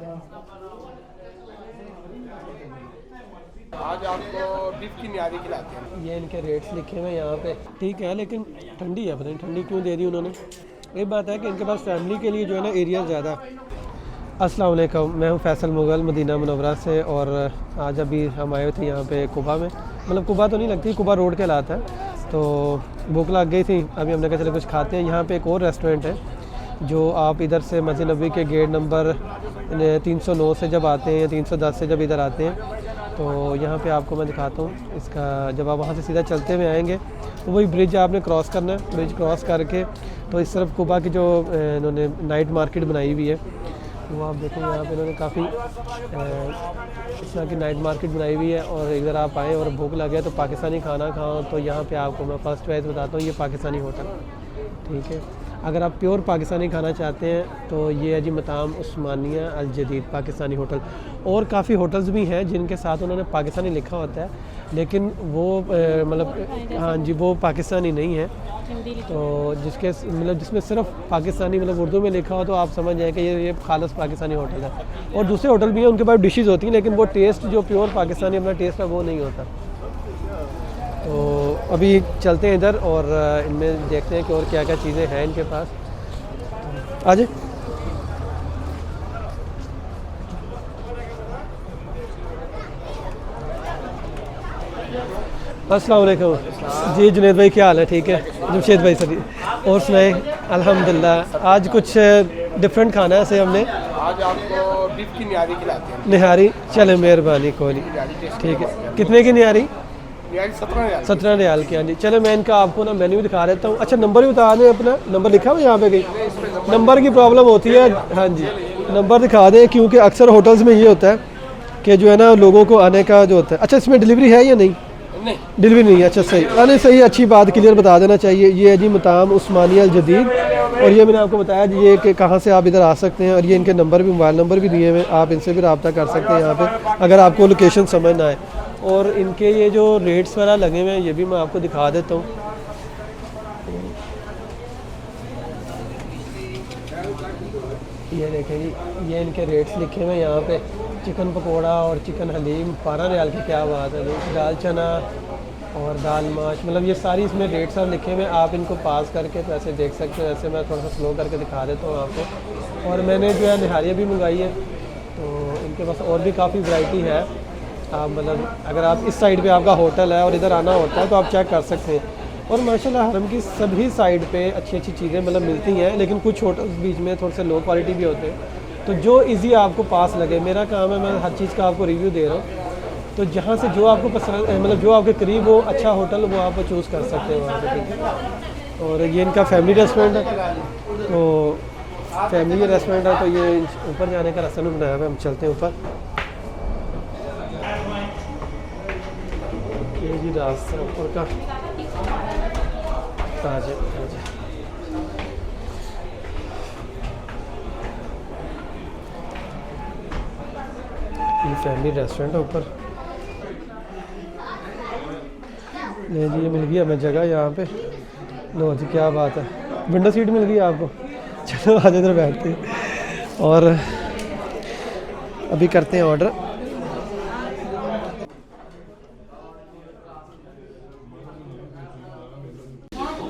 आज आपको बीफ की न्यारी खिलाते हैं। ये इनके रेट्स लिखे हुए हैं यहाँ पे, ठीक है, लेकिन ठंडी है, पता नहीं ठंडी क्यों दे दी उन्होंने। एक बात है कि इनके पास फैमिली के लिए जो है ना एरिया ज़्यादा। अस्सलाम वालेकुम, मैं हूँ फैसल मुग़ल मदीना मुनव्वरा से, और आज अभी हम आए थे यहाँ पे कुबा में, मतलब कुबा तो नहीं लगती, कुबा रोड कहलाता है। तो भूख लग गई थी, अभी हमने कहा चलो कुछ खाते हैं। यहाँ पे एक और रेस्टोरेंट है जो आप इधर से मस्जिद नबवी के गेट नंबर 309 से जब आते हैं या 310 से जब इधर आते हैं, तो यहाँ पे आपको मैं दिखाता हूँ इसका। जब आप वहाँ से सीधा चलते हुए आएंगे तो वही ब्रिज आपने क्रॉस करना है। ब्रिज क्रॉस करके तो इस तरफ कुबा की जो इन्होंने नाइट मार्केट बनाई हुई है, वो आप देखें यहाँ पे इन्होंने काफ़ी इस तरह की नाइट मार्केट बनाई हुई है। और इधर आप आएँ और भूख लगे तो पाकिस्तानी खाना खाओ, तो यहाँ पे आपको मैं फ़र्स्ट चॉइस बताता हूँ, ये पाकिस्तानी होटल, ठीक है। अगर आप प्योर पाकिस्तानी खाना चाहते हैं तो ये है जी मताम उस्मानिया अल जदीद पाकिस्तानी होटल। और काफ़ी होटल्स भी हैं जिनके साथ उन्होंने पाकिस्तानी लिखा होता है, लेकिन वो मतलब हाँ जी वो पाकिस्तानी नहीं है। तो जिसके मतलब जिसमें सिर्फ पाकिस्तानी मतलब उर्दू में लिखा हो तो आप समझ जाएँ कि ये खालिस पाकिस्तानी होटल है। और दूसरे होटल भी हैं, उनके पास डिशेज़ होती हैं, लेकिन वो टेस्ट जो प्योर पाकिस्तानी अपना टेस्ट है वो नहीं होता। तो अभी चलते हैं इधर और इनमें देखते हैं कि और क्या क्या चीज़ें हैं इनके पास। आज अस्सलाम वालेकुम जी, जुनैद भाई क्या हाल है? ठीक है, जमशेद भाई सभी, और सुनाए? अल्हम्दुलिल्लाह। आज कुछ डिफरेंट खाना है ऐसे हमने। आज आपको बीफ की न्यारी खिलाते हैं। निहारी, चले मेहरबानी, कोई नहीं, ठीक है। कितने की निहारी? 17 रियाल की। हाँ जी, चलो मैं इनका आपको ना मेन्यू दिखा देता हूँ। अच्छा नंबर भी बता दें, अपना नंबर लिखा हुआ यहाँ पे कहीं? नंबर की प्रॉब्लम होती है, हाँ जी नंबर दिखा दें, क्योंकि अक्सर होटल्स में ये होता है कि जो है ना लोगों को आने का जो होता है। अच्छा इसमें डिलीवरी है या नहीं? नहीं, डिलीवरी नहीं है। अच्छा सही, नहीं सही, अच्छी बात, क्लियर बता देना चाहिए। ये है जी मताम उस्मानिया अल जदीद, और ये मैंने आपको बताया जी ये कि कहाँ से आप इधर आ सकते हैं, और ये इनके नंबर भी, मोबाइल नंबर भी दिए हुए, आप इनसे भी रब्ता कर सकते हैं यहाँ पे अगर आपको लोकेशन समझ ना आए। और इनके ये जो रेट्स वगैरह लगे हुए हैं ये भी मैं आपको दिखा देता हूँ। ये देखें जी, ये इनके रेट्स लिखे हुए हैं यहाँ पे। चिकन पकोड़ा और चिकन हलीम 12 रियाल की, क्या बात है। दाल चना और दाल माश, मतलब ये सारी इसमें रेट्स और लिखे हुए हैं। आप इनको पास करके तो ऐसे देख सकते हो। ऐसे मैं थोड़ा सा स्लो करके दिखा देता हूँ आपको। और मैंने जो है निहारियाँ भी मंगाई है, तो इनके पास और भी काफ़ी वैरायटी है। आप मतलब अगर आप इस साइड पे आपका होटल है और इधर आना होता है तो आप चेक कर सकते हैं। और माशाल्लाह हरम की सभी साइड पे अच्छी अच्छी चीज़ें मतलब मिलती हैं, लेकिन कुछ होटल्स बीच में थोड़े से लो क्वालिटी भी होते हैं। तो जो इजी आपको पास लगे, मेरा काम है मैं हर चीज़ का आपको रिव्यू दे रहा हूँ। तो जहाँ से जो आपको पसंद मतलब जो आपके करीब हो अच्छा होटल, वो आप चूज़ कर सकते हो वहाँ पे, ठीक है। और ये इनका फैमिली रेस्टोरेंट है, तो फैमिली रेस्टोरेंट है, तो ये ऊपर जाने का रास्ता नहीं बनाया हुआ, हम चलते हैं ऊपर। ये जी रास्ता ऊपर का, ताज़ा ये फैमिली रेस्टोरेंट है ऊपर। ये जी ये मिल गई हमें जगह यहाँ पे। लो जी क्या बात है, विंडो सीट मिल गई आपको। चलो आज इधर बैठते हैं और अभी करते हैं ऑर्डर।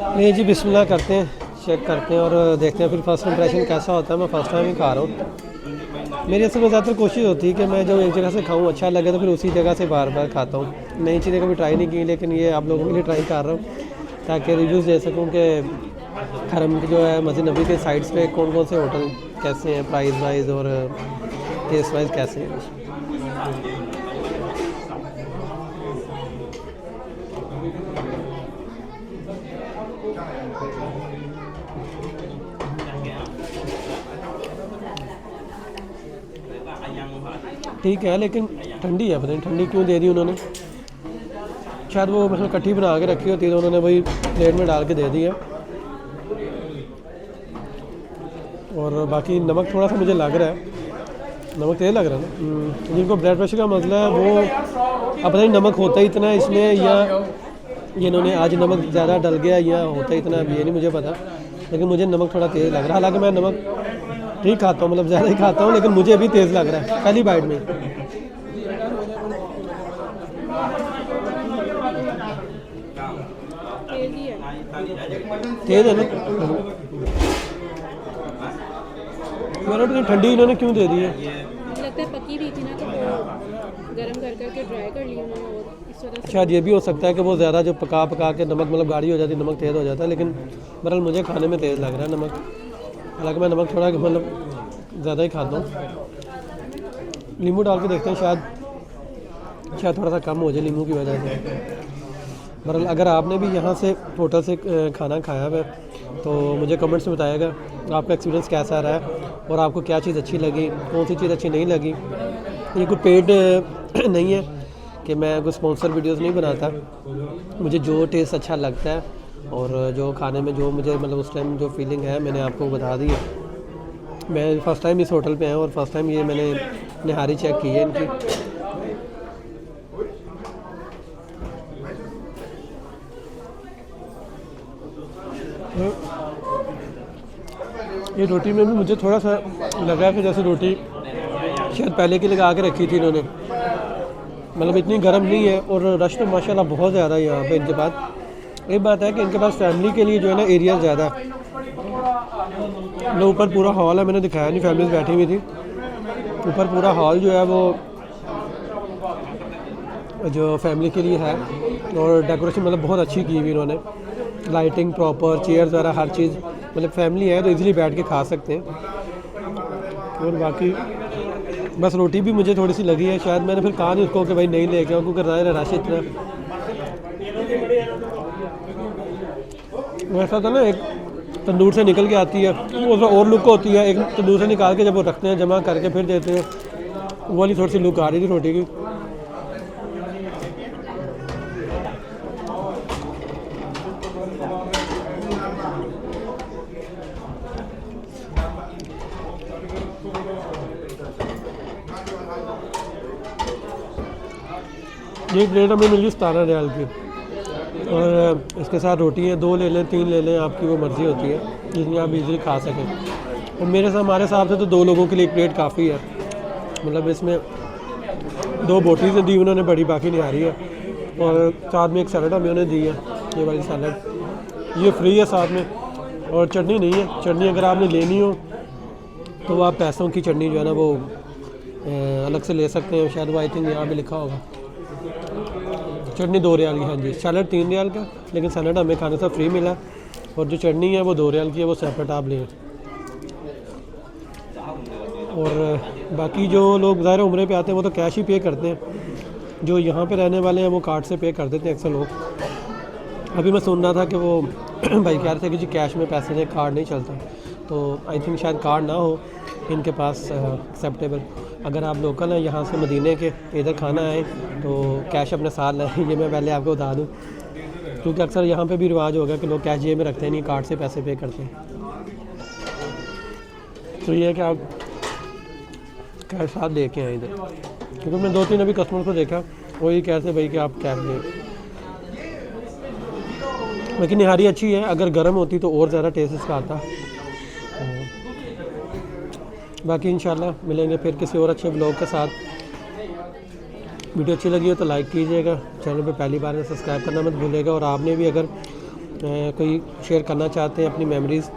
नहीं जी बिस्मिल्लाह करते हैं, चेक करते हैं और देखते हैं फिर फर्स्ट इंप्रेशन कैसा होता है। मैं फर्स्ट टाइम ही खा रहा हूँ। मेरी असल में ज़्यादातर कोशिश होती है कि मैं जब एक जगह से खाऊं अच्छा लगे तो फिर उसी जगह से बार बार खाता हूँ। नई चीज़ें कभी ट्राई नहीं की, लेकिन ये आप लोगों के लिए ट्राई कर रहा हूँ ताकि रिव्यूज़ दे सकूँ कि हरम की जो है मस्जिद नबी के साइड्स पे कौन कौन से होटल कैसे हैं, प्राइस वाइज और टेस्ट वाइज कैसे हैं। ठीक है, लेकिन ठंडी है, पता नहीं ठंडी क्यों दे दी उन्होंने। शायद वो मतलब कट्ठी बना के रखी होती है तो उन्होंने वही प्लेट में डाल के दे दी है। और बाकी नमक थोड़ा सा मुझे लग रहा है, नमक तेज़ लग रहा है ना। जिनको ब्लड प्रेशर का मसला है वो अब पता नहीं नमक होता ही इतना है इसमें, या ये इन्होंने आज नमक ज़्यादा डल गया या होता ही इतना, अब ये नहीं मुझे पता, लेकिन मुझे नमक थोड़ा तेज़ लग रहा है। हालांकि मैं नमक ठीक खाता हूँ, मतलब ज़्यादा ही खाता हूँ, लेकिन मुझे अभी तेज़ लग रहा है पहली बाइट में। तेज़ है ना, मैंने पता ठंडी इन्होंने क्यों दे दी है। लगता है पकी भी थी ना, तो गरम कर करके ड्राई कर ली उन्होंने और इस वजह से। शायद ये भी हो सकता है कि वो ज़्यादा जो पका के नमक मतलब गाढ़ी हो जाती है, नमक तेज़ हो जाता है, लेकिन बहरहाल मुझे खाने में तेज़ लग रहा है नमक। हालांकि मैं नमक थोड़ा मतलब ज़्यादा ही खाता हूँ। नींबू डाल के देखते हैं, शायद थोड़ा सा कम हो जाए नींबू की वजह से। बहरहाल अगर आपने भी यहाँ से होटल से खाना खाया है तो मुझे कमेंट्स में बताइएगा आपका एक्सपीरियंस कैसा रहा है और आपको क्या चीज़ अच्छी लगी, कौन सी चीज़ अच्छी नहीं लगी। ये कोई पेड नहीं है कि मैं कोई स्पॉन्सर वीडियोस नहीं बनाता, मुझे जो टेस्ट अच्छा लगता है और जो खाने में जो मुझे मतलब उस टाइम जो फीलिंग है मैंने आपको बता दी है। मैं फ़र्स्ट टाइम इस होटल पे आया और फर्स्ट टाइम ये मैंने निहारी चेक की है इनकी। ये रोटी में भी मुझे थोड़ा सा लगा कि जैसे रोटी शायद पहले की लगा के रखी थी इन्होंने, मतलब इतनी गर्म नहीं है। और रश तो माशाल्लाह बहुत ज़्यादा है यहाँ पे इनके पास। एक बात है कि इनके पास फैमिली के लिए जो है ना एरिया ज़्यादा है। ऊपर पूरा हॉल है, मैंने दिखाया नहीं, फैमिलीज बैठी हुई थी। ऊपर पूरा हॉल जो है वो जो फैमिली के लिए है और डेकोरेशन मतलब बहुत अच्छी की हुई इन्होंने, लाइटिंग प्रॉपर, चेयर्स वगैरह हर चीज़, मतलब फैमिली है तो इजीली बैठ के खा सकते हैं। और बाकी बस रोटी भी मुझे थोड़ी सी लगी है, शायद मैंने फिर कहा नहीं उसको कि भाई नहीं लेके आओ क्योंकि रश इतना। वैसा था ना, एक तंदूर से निकल के आती है वो और लुक होती है, एक तंदूर से निकाल के जब वो रखते हैं जमा करके फिर देते हैं, वो वाली थोड़ी सी लुक आ रही थी रोटी की। ये प्लेट हमें मिली 17 रियाल की और इसके साथ रोटी है, 2 ले लें 3 ले लें, आपकी वो मर्ज़ी होती है जितनी आप इजीली खा सकें। और हमारे हिसाब से तो 2 लोगों के लिए एक प्लेट काफ़ी है, मतलब इसमें 2 बोटीज़ दी उन्होंने बड़ी, बाकी नहीं आ रही है। और साथ में एक सैलड हमें उन्होंने दी है, ये वाली सैलड, ये फ्री है साथ में। और चटनी नहीं है, चटनी अगर आपने लेनी हो तो आप पैसों की चटनी जो है ना वो अलग से ले सकते हैं, शायद वो आई थिंक यहाँ भी लिखा होगा। चटनी 2 रियाल की, हाँ जी। सैलड 3 रियाल का, लेकिन सैलड हमें खाने से फ्री मिला और जो चटनी है वो 2 रियाल की है, वो सेपरेट आप लें। और बाकी जो लोग ज़ाहिर उम्रे पे आते हैं वो तो कैश ही पे करते हैं, जो यहाँ पे रहने वाले हैं वो कार्ड से पे कर देते हैं अक्सर लोग। अभी मैं सुन रहा था कि वो भाई कह रहे थे कि जी कैश में पैसे दें, कार्ड नहीं चलता, तो आई थिंक शायद कार्ड ना हो इनके पास एक्सेप्टेबल। अगर आप लोकल हैं यहाँ से मदीने के, इधर खाना आए तो कैश अपने साथ लाएँ, ये मैं पहले आपको बता दूँ, क्योंकि अक्सर यहाँ पे भी रिवाज हो गया कि लोग कैश जेब में रखते हैं नहीं, कार्ड से पैसे पे करते हैं। तो ये है कि आप कैश साथ लेके आए इधर, क्योंकि मैं 2-3 अभी कस्टमर को देखा वही कहते भाई कि आप कैश दें। लेकिन निहारी अच्छी है, अगर गर्म होती तो और ज़्यादा टेस्ट इसका आता। बाकी इंशाल्लाह मिलेंगे फिर किसी और अच्छे ब्लॉग के साथ। वीडियो अच्छी लगी हो तो लाइक कीजिएगा, चैनल पे पहली बार में सब्सक्राइब करना मत भूलिएगा। और आपने भी अगर कोई शेयर करना चाहते हैं अपनी मेमोरीज़,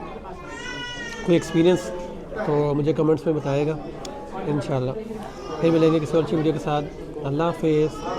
कोई एक्सपीरियंस, तो मुझे कमेंट्स में बताइएगा। इंशाल्लाह फिर मिलेंगे किसी और अच्छी वीडियो के साथ। अल्लाह हाफ़िज़।